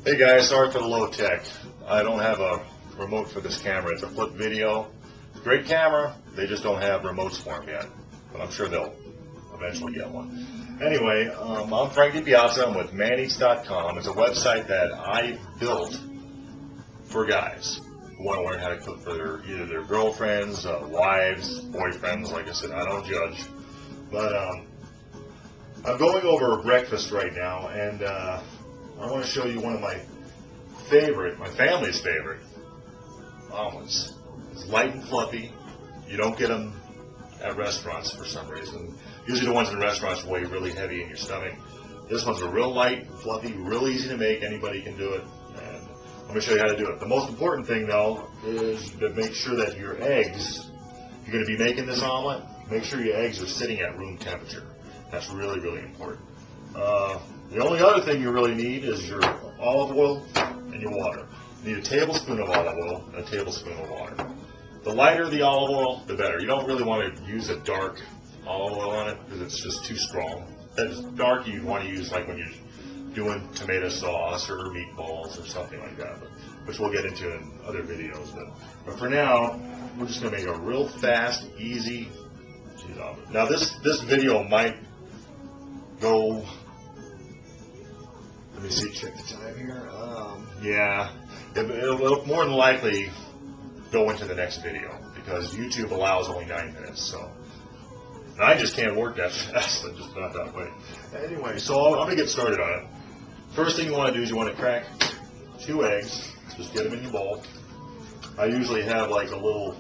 Hey guys, sorry for the low tech. I don't have a remote for this camera. It's a flip video. Great camera, they just don't have remotes for them yet. But I'm sure they'll eventually get one. Anyway, I'm Frank DiPiazza. I'm with maneats.com. It's a website that I built for guys who want to learn how to cook for either their girlfriends, wives, boyfriends. Like I said, I don't judge. But I'm going over a breakfast right now, and I want to show you one of my family's favorite omelets. It's light and fluffy. You don't get them at restaurants for some reason. Usually the ones in restaurants weigh really heavy in your stomach. This one's a real light, fluffy, real easy to make. Anybody can do it. And I'm going to show you how to do it. The most important thing, though, is to make sure that your eggs, if you're going to be making this omelet, make sure your eggs are sitting at room temperature. That's really, really important. The only other thing you really need is your olive oil and your water. You need a tablespoon of olive oil and a tablespoon of water. The lighter the olive oil, the better. You don't really want to use a dark olive oil on it because it's just too strong. That is dark you want to use like when you're doing tomato sauce or meatballs or something like that, which we'll get into in other videos. But for now, we're just going to make a real fast, easy cheese omelet. Now this video might go, let me see, check the time here. Yeah, it'll more than likely go into the next video because YouTube allows only 9 minutes. So and I just can't work that fast. I'm just not that way. Anyway, so I'm going to get started on it. First thing you want to do is you want to crack 2 eggs. Just get them in your bowl. I usually have like a little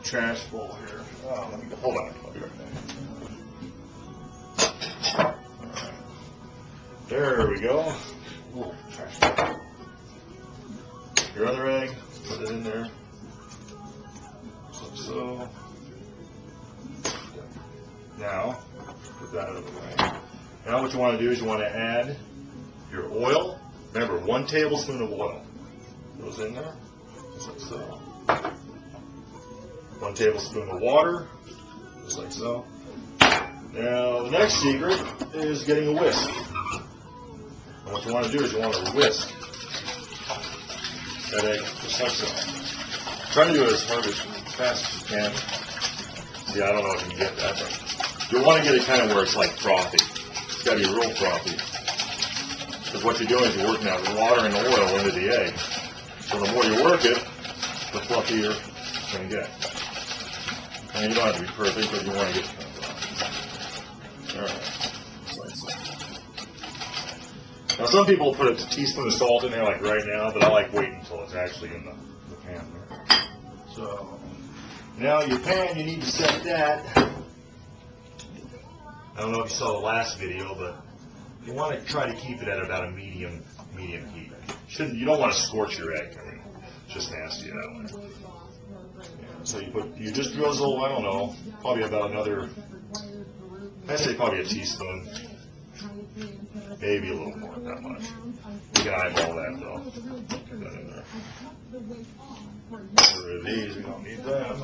trash bowl here. Hold on. I'll be right back. There we go. Ooh, trash. Your other egg, put it in there. So. Now, put that out of the way. Now what you want to do is you want to add your oil. Remember, 1 tablespoon of oil goes in there, just like so. 1 tablespoon of water, just like so. Now, the next secret is getting a whisk. And what you want to do is you want to whisk that egg just like so. Try to do it as fast as you can. See, I don't know if you can get that, but you want to get it kind of where it's like frothy. It's got to be real frothy. Because what you're doing is you're working out water and oil into the egg. So the more you work it, the fluffier it's going to get. And you don't have to be perfect, but you want to get kind of frothy. Alright. Now some people put a teaspoon of salt in there like right now, but I like waiting until it's actually in the pan there. So now your pan, you need to set that. I don't know if you saw the last video, but you want to try to keep it at about a medium heat. You don't want to scorch your egg. I mean, it's just nasty that way. Yeah, so you just drizzle, I don't know, probably about another, I'd say probably a teaspoon. Maybe a little more, not much. You can eyeball that though. Get that in there. Get rid of these, we don't need them.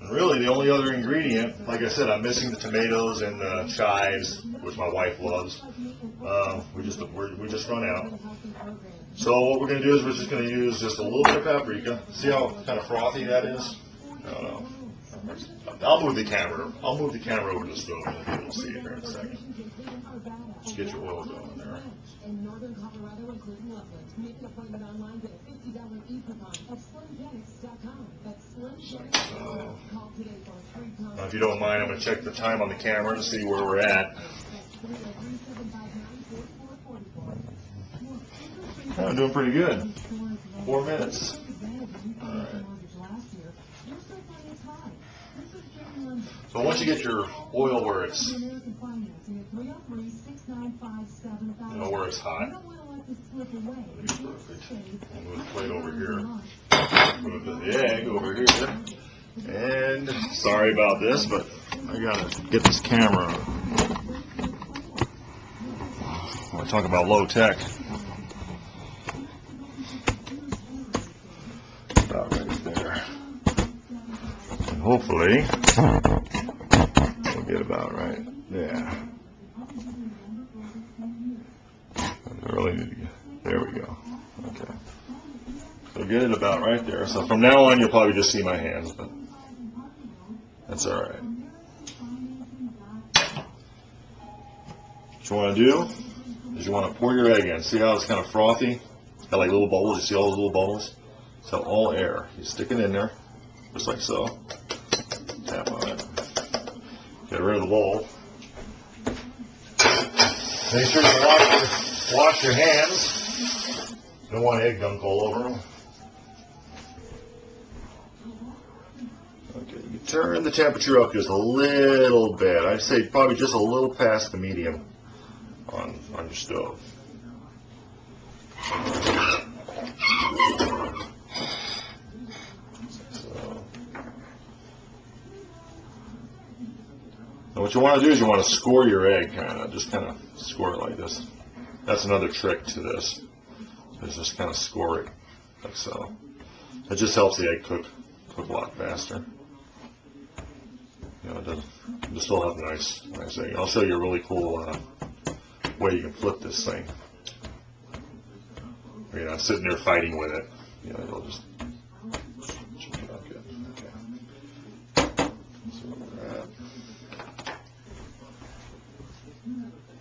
And really, the only other ingredient, like I said, I'm missing the tomatoes and the chives, which my wife loves. We just run out. So what we're going to do is we're just going to use just a little bit of paprika. See how kind of frothy that is? I don't know. I'll move the camera. I'll move the camera over to the stove and you'll see it here in a second. Just get your oil going there. Now, if you don't mind, I'm going to check the time on the camera to see where we're at. I'm doing pretty good. 4 minutes. All right. So once you get your oil where it's, where it's hot, perfect. I'll move the plate over here. Move the egg over here. And sorry about this, but I gotta get this camera. I want to talk about low tech. About right there. And hopefully, we'll get about right there. get it about right there. So from now on, you'll probably just see my hands, but that's all right. What you want to do is you want to pour your egg in. See how it's kind of frothy? It's got like little bubbles. You see all those little bubbles? So all air. You stick it in there, just like so. Tap on it. Get rid of the bowl. Make sure you wash your hands. You don't want egg gunk all over them. Okay, you turn the temperature up just a little bit. I'd say probably just a little past the medium on your stove. So what you want to do is you want to score your egg, just kind of score it like this. That's another trick to this. Is just kind of score it like so. It just helps the egg cook a lot faster. You know, it doesn't. You still have a nice egg. I'll show you a really cool way you can flip this thing. You're not sitting there fighting with it. You know, you'll just.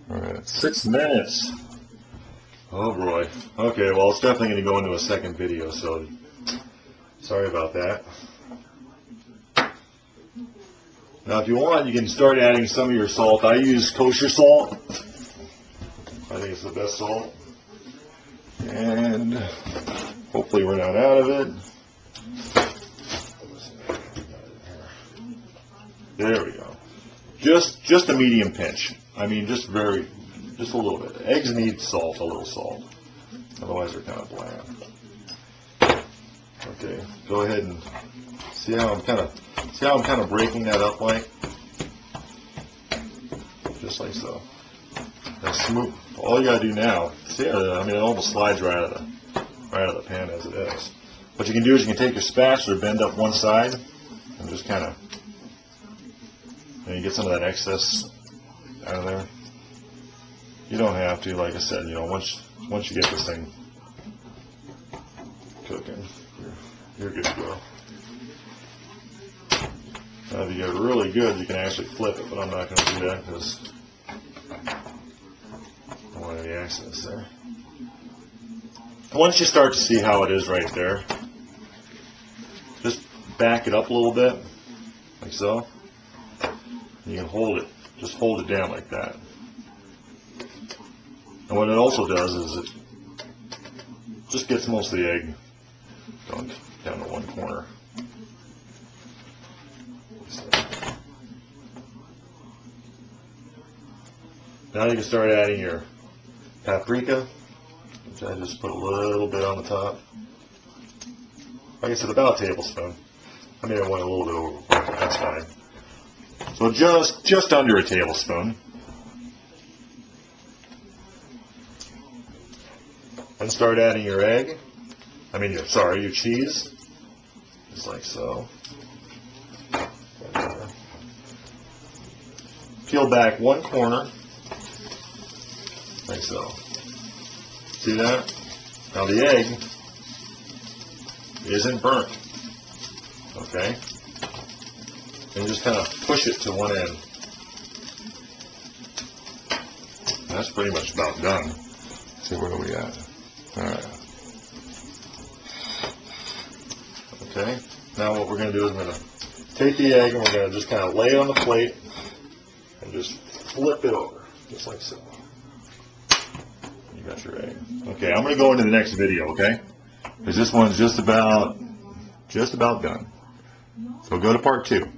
Alright, 6 minutes. Oh boy. Okay, well it's definitely going to go into a second video, so sorry about that. Now if you want, you can start adding some of your salt. I use kosher salt. I think it's the best salt. And hopefully we're not out of it. There we go. Just a medium pinch. I mean, just a little bit. Eggs need salt, a little salt. Otherwise, they're kind of bland. Okay, go ahead and see how I'm kind of breaking that up, like just like so. Now smooth. All you gotta do now. See, I mean, it almost slides right out of the pan as it is. What you can do is you can take your spatula, bend up one side, and just kind of. And you get some of that excess out of there. You don't have to, like I said, you know, once you get this thing cooking, you're good to go. Now if you get really good, you can actually flip it, but I'm not going to do that because I don't want any excess there. Once you start to see how it is right there, just back it up a little bit, like so. You can hold it, just hold it down like that. And what it also does is it just gets most of the egg going down to one corner. So. Now you can start adding your paprika, which I just put a little bit on the top. Like I said, about a tablespoon. I mean, I went a little bit over, but that's fine. So just under a tablespoon. And start adding your egg. Your cheese. Just like so. Peel back one corner. Like so. See that? Now the egg isn't burnt. Okay? And just kind of push it to one end. That's pretty much about done. Let's see, where are we at? Alright. Okay, now what we're going to do is we're going to take the egg and we're going to just kind of lay it on the plate and just flip it over, just like so. You got your egg. Okay, I'm going to go into the next video, okay? Because this one's just about done. So go to part 2.